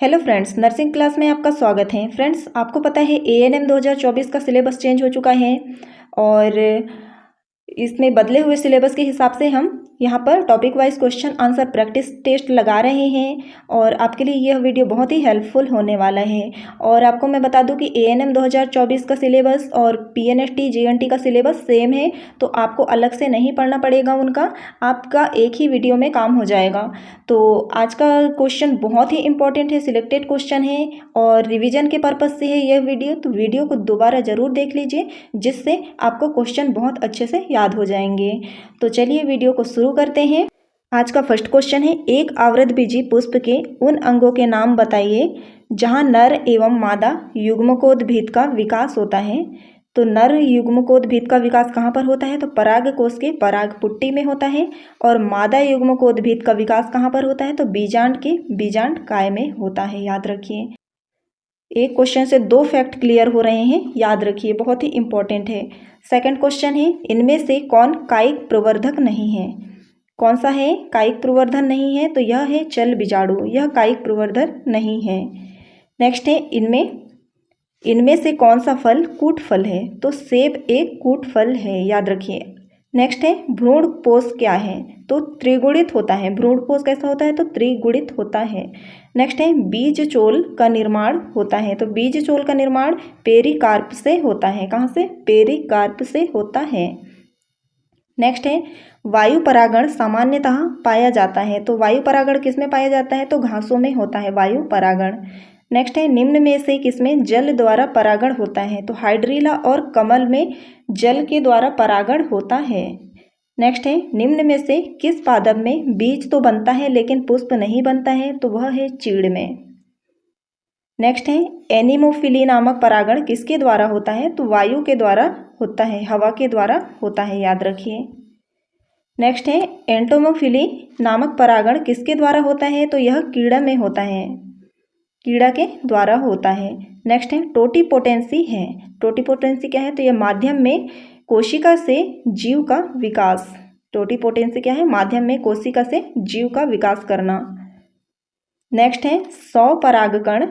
Hello friends, nursing class में आपका स्वागत है। फ्रेंड्स, आपको पता है एएनएम 2024 का सिलेबस चेंज हो चुका है और इसमें बदले हुए सिलेबस के हिसाब से हम यहाँ पर topic wise question answer practice test लगा रहे हैं और आपके लिए यह वीडियो बहुत ही हेल्पफुल होने वाला है। और आपको मैं बता दूं कि एएनएम 2024 का सिलेबस और पीएनएसटी जीएनटी का सिलेबस सेम है, तो आपको अलग से नहीं पढ़ना पड़ेगा उनका, आपका एक ही वीडियो में काम हो जाएगा। तो आज का क्वेश्चन बहुत ही इंपॉर्टेंट है, सिलेक्टेड क्वेश्चन है और रिवीजन के पर्पज़ से है यह वीडियो, तो वीडियो को दोबारा ज़रूर देख लीजिए जिससे आपको क्वेश्चन बहुत अच्छे से याद हो जाएंगे। तो चलिए वीडियो को शुरू करते हैं। आज का फर्स्ट क्वेश्चन है, एक आवृतबीजी पुष्प के उन अंगों के नाम बताइए जहां नर एवं मादा युग्मकोद्भिद का विकास होता है। तो नर युग्मकोद्भिद का विकास कहाँ पर होता है? तो पराग कोश के पराग पुट्टी में होता है। और मादा युग्मकोद्भिद का विकास कहाँ पर होता है? तो बीजांड के बीजांड काय में होता है। याद रखिए, एक क्वेश्चन से दो फैक्ट क्लियर हो रहे हैं, याद रखिए, बहुत ही इंपॉर्टेंट है। सेकंड क्वेश्चन है, इनमें से कौन कायिक प्रवर्धक नहीं है? कौन सा है कायिक प्रवर्धन नहीं है? तो यह है चल बीजाणु, यह कायिक प्रवर्धन नहीं है। नेक्स्ट है, इनमें से कौन सा फल कूट फल है? तो सेब एक कूट फल है, याद रखिए। नेक्स्ट है, भ्रूणपोष क्या है? तो त्रिगुणित होता है। भ्रूणपोष कैसा होता है? तो त्रिगुणित होता है। नेक्स्ट है, बीज चोल का निर्माण होता है। तो बीज चोल का निर्माण पेरिकार्प से होता है। कहाँ से? पेरिकार्प से होता है। नेक्स्ट है, वायु परागण सामान्यतः पाया जाता है। तो वायु परागण किस में पाया जाता है? तो घासों में होता है वायु परागण। नेक्स्ट है, निम्न में से किसमें जल द्वारा परागण होता है? तो हाइड्रीला और कमल में जल के द्वारा परागण होता है। नेक्स्ट है, निम्न में से किस पादप में बीज तो बनता है लेकिन पुष्प नहीं बनता है? तो वह है चीड़ में। नेक्स्ट है, एनिमोफिली नामक परागण किसके द्वारा होता है? तो वायु के द्वारा होता है, हवा के द्वारा होता है, याद रखिए। नेक्स्ट है, एंटोमोफिली नामक परागण किसके द्वारा होता है? तो यह कीड़ा में होता है, कीड़ा के द्वारा होता है। नेक्स्ट है, टोटीपोटेंसी है। टोटीपोटेंसी क्या है? तो यह माध्यम में कोशिका से जीव का विकास। टोटीपोटेंसी क्या है? माध्यम में कोशिका से जीव का विकास करना। नेक्स्ट है, 100 परागकण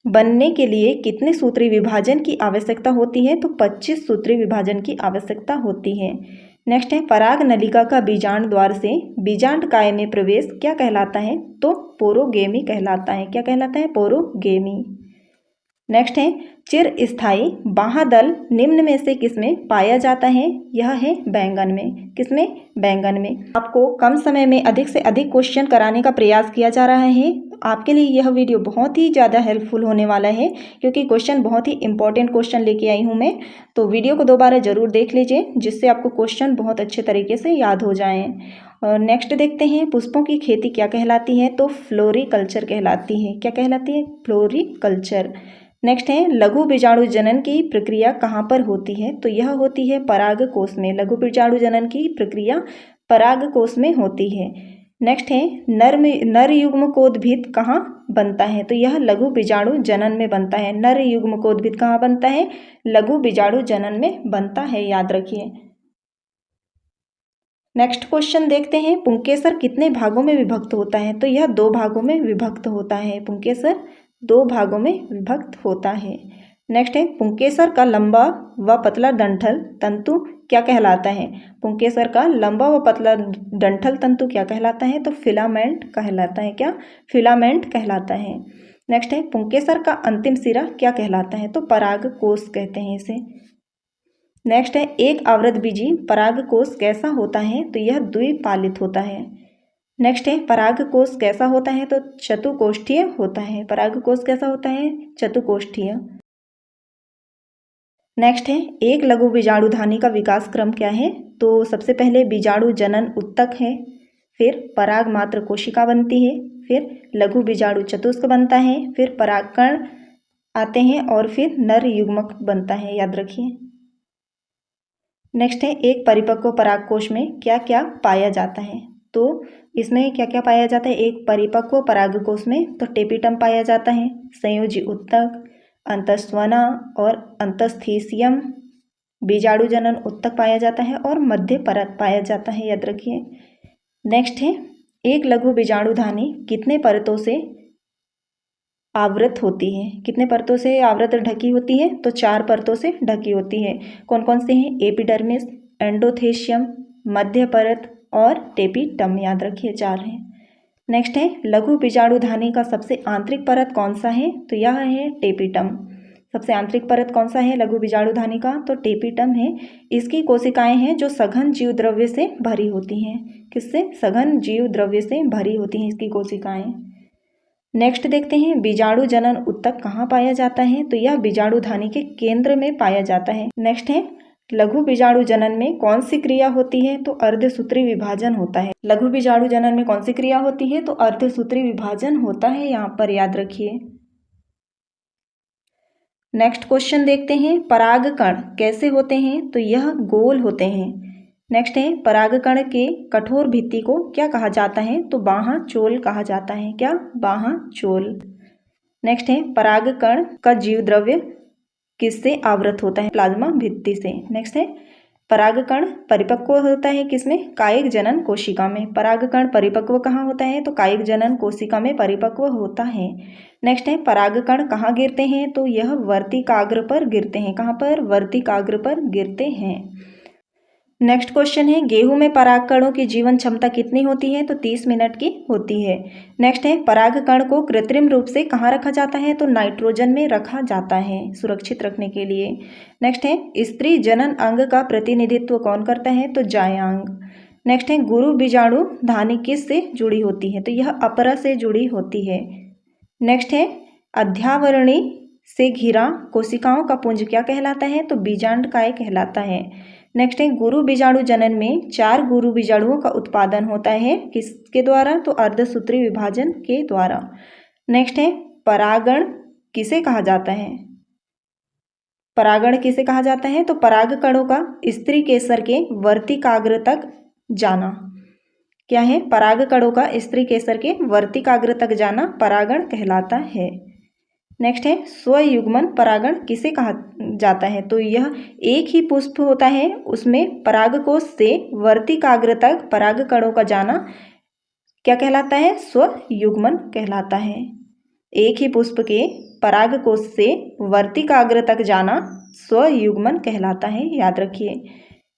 बनने के लिए कितने सूत्री विभाजन की आवश्यकता होती है? तो 25 सूत्री विभाजन की आवश्यकता होती है। नेक्स्ट है, पराग नलिका का बीजांड द्वार से बीजांड काय में प्रवेश क्या कहलाता है? तो पोरोगेमी कहलाता है। क्या कहलाता है? पोरोगेमी। नेक्स्ट है, चिर स्थायी बाह्यदल निम्न में से किसमें पाया जाता है? यह है बैंगन में। किसमें? बैंगन में। आपको कम समय में अधिक से अधिक क्वेश्चन कराने का प्रयास किया जा रहा है। आपके लिए यह वीडियो बहुत ही ज़्यादा हेल्पफुल होने वाला है क्योंकि क्वेश्चन बहुत ही इंपॉर्टेंट क्वेश्चन लेके आई हूँ मैं। तो वीडियो को दोबारा ज़रूर देख लीजिए जिससे आपको क्वेश्चन बहुत अच्छे तरीके से याद हो जाएं। और नेक्स्ट देखते हैं, पुष्पों की खेती क्या कहलाती है? तो फ्लोरिकल्चर कहलाती है। क्या कहलाती है? फ्लोरिकल्चर। नेक्स्ट है, लघु बीजाणु जनन की प्रक्रिया कहाँ पर होती है? तो यह होती है पराग कोश में। लघु बीजाणु जनन की प्रक्रिया पराग कोश में होती है। नेक्स्ट है, नर युग्मकोद्भिद कहाँ बनता है? तो यह लघु बीजाणु जनन में बनता है। नर युग्मकोद्भिद कहाँ बनता है? लघु बीजाणु जनन में बनता है, याद रखिए। नेक्स्ट क्वेश्चन देखते हैं, पुंकेसर कितने भागों में विभक्त होता है? तो यह 2 भागों में विभक्त होता है। पुंकेसर 2 भागों में विभक्त होता है। नेक्स्ट है, पुंकेसर का लंबा व पतला डंठल तंतु क्या कहलाता है? पुंकेसर का लंबा व पतला डंठल तंतु क्या कहलाता है? तो फिलामेंट कहलाता है। क्या? फिलामेंट कहलाता है। नेक्स्ट है, पुंकेसर का अंतिम सिरा क्या कहलाता है? तो परागकोश कहते हैं इसे। नेक्स्ट है, एक आवृतबीजी परागकोश कैसा होता है? तो यह द्विपालित होता है। नेक्स्ट है, परागकोश कैसा होता है? तो चतुकोष्ठीय होता है। परागकोश कैसा होता है? चतुकोष्ठीय। नेक्स्ट है, एक लघु बीजाणुधानी का विकास क्रम क्या है? तो सबसे पहले बीजाणु जनन उत्तक है, फिर पराग मात्र कोशिका बनती है, फिर लघु बीजाणु चतुस्क बनता है, फिर परागकण आते हैं और फिर नर युग्मक बनता है, याद रखिए। नेक्स्ट है, एक परिपक्व परागकोश में क्या क्या पाया जाता है? तो इसमें क्या क्या पाया जाता है? एक परिपक्व परागकोश में तो टेपिटम पाया जाता है, संयोजी उत्तक, अंतस्वना और अंतस्थीसियम, बीजाणु जनन उत्तक पाया जाता है और मध्य परत पाया जाता है, याद रखिए। नेक्स्ट है, एक लघु बीजाणुधानी कितने परतों से आवृत होती है। कितने परतों से आवृत ढकी होती है? तो 4 परतों से ढकी होती है। कौन कौन से हैं? एपिडर्मिस, एंडोथेशियम, मध्य परत और टेपिटम। याद रखिए 4 हैं। नेक्स्ट है लघु बीजाणुधानी का सबसे आंतरिक परत कौन सा है? तो यह है टेपिटम। सबसे आंतरिक परत कौन सा है लघु बीजाणुधानी का? तो टेपिटम है। इसकी कोशिकाएं हैं जो सघन जीव द्रव्य से भरी होती हैं। किससे? सघन जीव द्रव्य से भरी होती हैं इसकी कोशिकाएं। नेक्स्ट देखते हैं बीजाणु जनन ऊतक कहाँ पाया जाता है? तो यह बीजाणुधानी के केंद्र में पाया जाता है। नेक्स्ट है लघु बीजाणु जनन में कौन सी क्रिया होती है? तो अर्धसूत्री विभाजन होता है। लघु बीजाणु जनन में कौन सी क्रिया होती है? तो अर्धसूत्री विभाजन होता है, यहाँ पर याद रखिए। नेक्स्ट क्वेश्चन देखते हैं परागकण कैसे होते हैं? तो यह गोल होते हैं। नेक्स्ट है परागकण के कठोर भित्ति को क्या कहा जाता है? तो बाह्यचोल कहा जाता है। क्या? बाह्यचोल। नेक्स्ट है परागकण का जीव द्रव्य किससे आवृत होता है? प्लाज्मा भित्ति से। नेक्स्ट है परागकण परिपक्व होता है किसमें? कायिक जनन कोशिका में। परागकण परिपक्व कहाँ होता है? तो कायिक जनन कोशिका में परिपक्व होता है। नेक्स्ट है परागकण कहाँ गिरते हैं? तो यह वर्तिकाग्र पर गिरते हैं। कहाँ पर? वर्तिकाग्र पर गिरते हैं। नेक्स्ट क्वेश्चन है गेहूं में परागकणों की जीवन क्षमता कितनी होती है? तो 30 मिनट की होती है। नेक्स्ट है परागकण को कृत्रिम रूप से कहाँ रखा जाता है? तो नाइट्रोजन में रखा जाता है सुरक्षित रखने के लिए। नेक्स्ट है स्त्री जनन अंग का प्रतिनिधित्व कौन करता है? तो जायांग। नेक्स्ट है गुरु बीजाणु धानी किस से जुड़ी होती है? तो यह अपरा से जुड़ी होती है। नेक्स्ट है अध्यावरणी से घिरा कोशिकाओं का पुंज क्या कहलाता है? तो बीजांडकाय कहलाता है। नेक्स्ट है गुरु बीजाणु जनन में 4 गुरु बीजाणुओं का उत्पादन होता है किसके द्वारा? तो अर्धसूत्री विभाजन के द्वारा। नेक्स्ट है परागण किसे कहा जाता है? परागण किसे कहा जाता है? तो परागकणों का स्त्री केसर के वर्तिकाग्र तक जाना। क्या है? परागकणों का स्त्री केसर के वर्तिकाग्र तक जाना परागण कहलाता है। नेक्स्ट है स्वयुग्मन परागण किसे कहा जाता है? तो यह एक ही पुष्प होता है उसमें परागकोश से वर्तिकाग्र तक परागकणों का जाना क्या कहलाता है? स्वयुग्मन कहलाता है। एक ही पुष्प के परागकोश से वर्तिकाग्र तक जाना स्वयुग्मन कहलाता है, याद रखिए।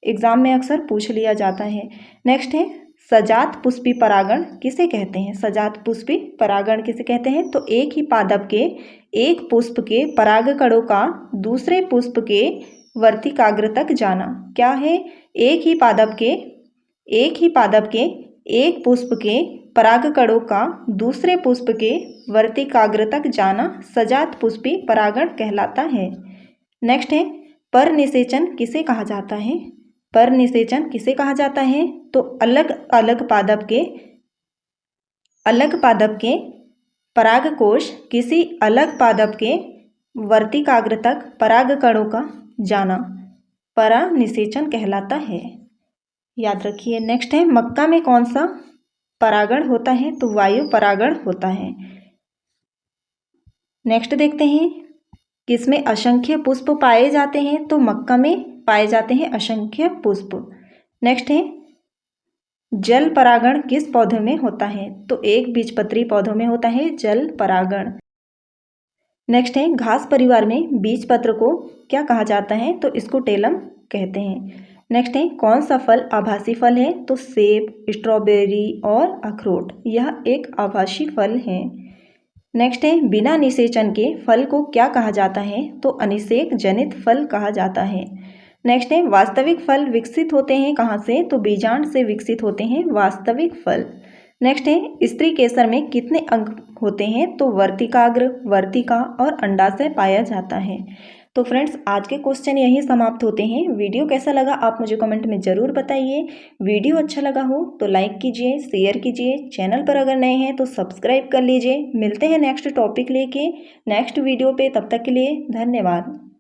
एग्जाम में अक्सर पूछ लिया जाता है। नेक्स्ट है सजात पुष्पी परागण किसे कहते हैं? सजात पुष्पी परागण किसे कहते हैं? तो एक ही पादप के एक पुष्प के परागकणों का दूसरे पुष्प के वर्तिकाग्र तक जाना। क्या है? एक ही पादप के एक पुष्प के परागकणों का दूसरे पुष्प के वर्तिकाग्र तक जाना सजात पुष्पी परागण कहलाता है। नेक्स्ट है परनिषेचन किसे कहा जाता है? परनिषेचन किसे कहा जाता है? तो अलग अलग पादप के परागकोश किसी अलग पादप के वर्तिकाग्र तक परागकणों का जाना परनिषेचन कहलाता है, याद रखिए। नेक्स्ट है मक्का में कौन सा परागण होता है? तो वायु परागण होता है। नेक्स्ट देखते हैं किसमें असंख्य पुष्प पाए जाते हैं? तो मक्का में पाए जाते हैं असंख्य पुष्प। नेक्स्ट है जल परागण किस पौधे में होता है? तो एक बीजपत्री पौधों में होता है जल परागण। नेक्स्ट है घास परिवार में बीजपत्र को क्या कहा जाता है? तो इसको टेलम कहते हैं। नेक्स्ट है कौन सा फल आभासी फल है? तो सेब, स्ट्रॉबेरी और अखरोट यह एक आभासी फल है। नेक्स्ट है बिना निषेचन के फल को क्या कहा जाता है? तो अनिषेक जनित फल कहा जाता है। नेक्स्ट है वास्तविक फल विकसित होते हैं कहाँ से? तो बीजांड से विकसित होते हैं वास्तविक फल। नेक्स्ट है स्त्री केसर में कितने अंग होते हैं? तो वर्तिकाग्र, वर्तिका और अंडाशय पाया जाता है। तो फ्रेंड्स आज के क्वेश्चन यहीं समाप्त होते हैं। वीडियो कैसा लगा आप मुझे कमेंट में ज़रूर बताइए। वीडियो अच्छा लगा हो तो लाइक कीजिए, शेयर कीजिए। चैनल पर अगर नए हैं तो सब्सक्राइब कर लीजिए। मिलते हैं नेक्स्ट टॉपिक लेके नेक्स्ट वीडियो पे, तब तक के लिए धन्यवाद।